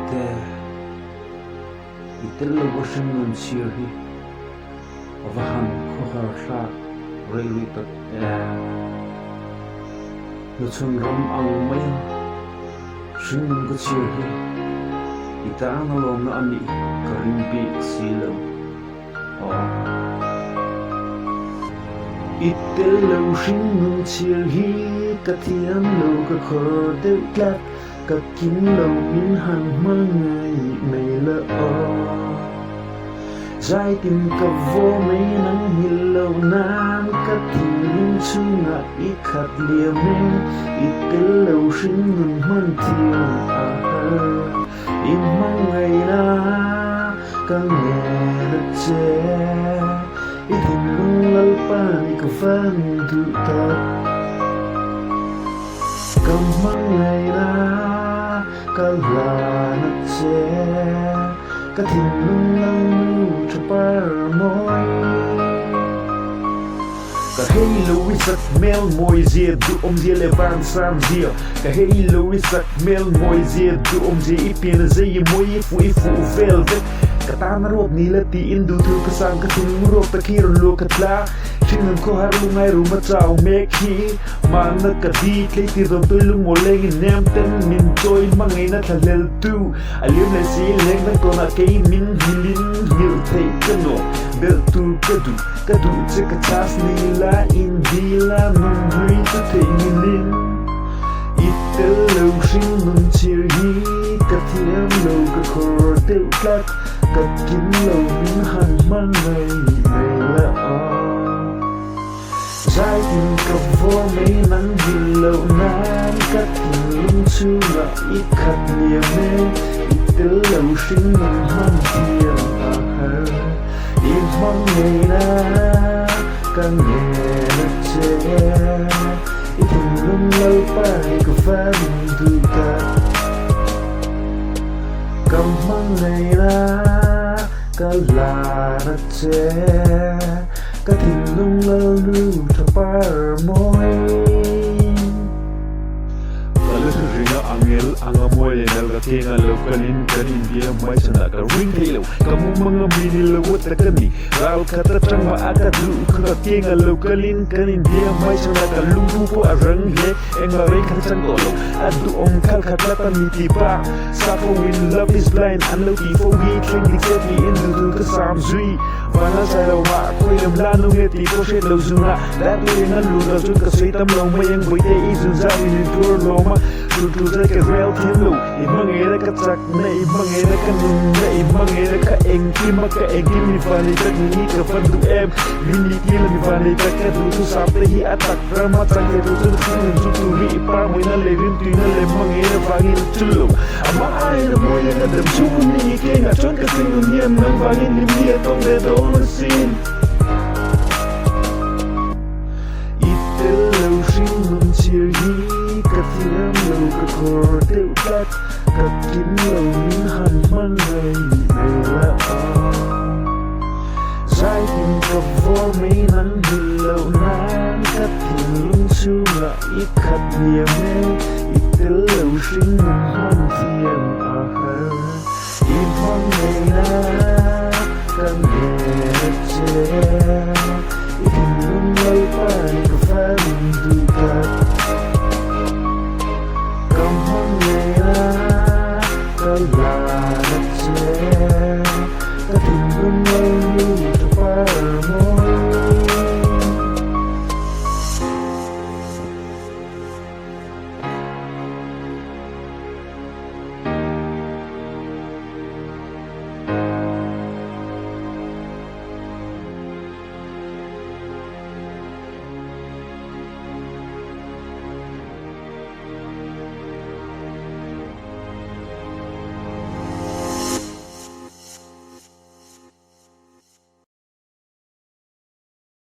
te itel lo washing nun siri avahan khohar sha railway tot luchun ram ang mai shin go siri itang alom na ani karimpi silo itel lo shin nun siri kathiam lo ka khor de klat ka kin lo min han mangai mai la trái tim ka vô mấy nắng hil lâu nam ka tin chunga ít khát liềm men ít cái lâu sinh ngừng man thiêu im mang ngày na ka nghe đất che ít hình lung lâu pan ka phan tu ta ka mang ngày na ka la đất che ka tin lung lâu cho par môi ka hey lo isat mel môi zia du zia le van sam zia ka hey lo isat mel môi zia du zia ipin zia môi fu velvet ka tan rop ni la ti in du thu ka sang ka tin rop ta kir lo ka tla shin ko har lu ngai ru ma chao me khi man na ka di ke ti ro tu lu mo leng nem ten min toy mangai na thalel tu alim le si leng na ko na ke min hilin hil thei ka no bel tu ka du che ka chas ni la in di la nun ri tu te milin itel lo shin nun chir hi ka thiam lo ka khor te klat ka kin lo min han mangai mai la trái tim ka vô mấy nắng hil lâu nam ka tin lung chu nga ít khát liềm men itel lo shin nun han thiam im mang ngày na ka nghe đất che ít hình lung lâu pai ka phan tu ta ka mang ngày na ka la đất che ka tin lung lâu lu cho par môi angel angamoy nal ka tinga lo kanin kanin dia mai sana ka ring helo kamu mga mini lo ta kani ral ka ta tangwa aka du ka tinga lo kanin kanin dia mai sana ka lumbu po arang he enga re ka chang lo adu ong kal ka ta mi ti pa sapo when love is blind and lo ti for we tling exactly in the ka sam zui wana sa lo ma ko lam la no he ti ko she lo zuna that way ngal lu da jun ka sei tam lo mai yang boy te izu za ni tur lo ma tu za ka real hello imang era ka chak na imang era ka nun na imang era ka engki maka engki mi vani tak ni ka fandu em mini kila mi vani tak ka tu sapte hi atak rama chak ke tu tu tu ri pa mo na le rin tu na le mang era vangi chulo ama ai na mo ya dam chu ni ke na chon ka sing ni nang vangi ni mi tong de do na sin itel lo shin nun chir hi ka thiam lo ka khor te klat ka kin lo min han mangai mai la trái tim ka vô mấy nắng hil lâu nam ka tin lung chu nga ít khát liềm men itel lo shin nun han thiam im hong ngày na ka nghe che ít lung lâu pai ka phan du ka la đất che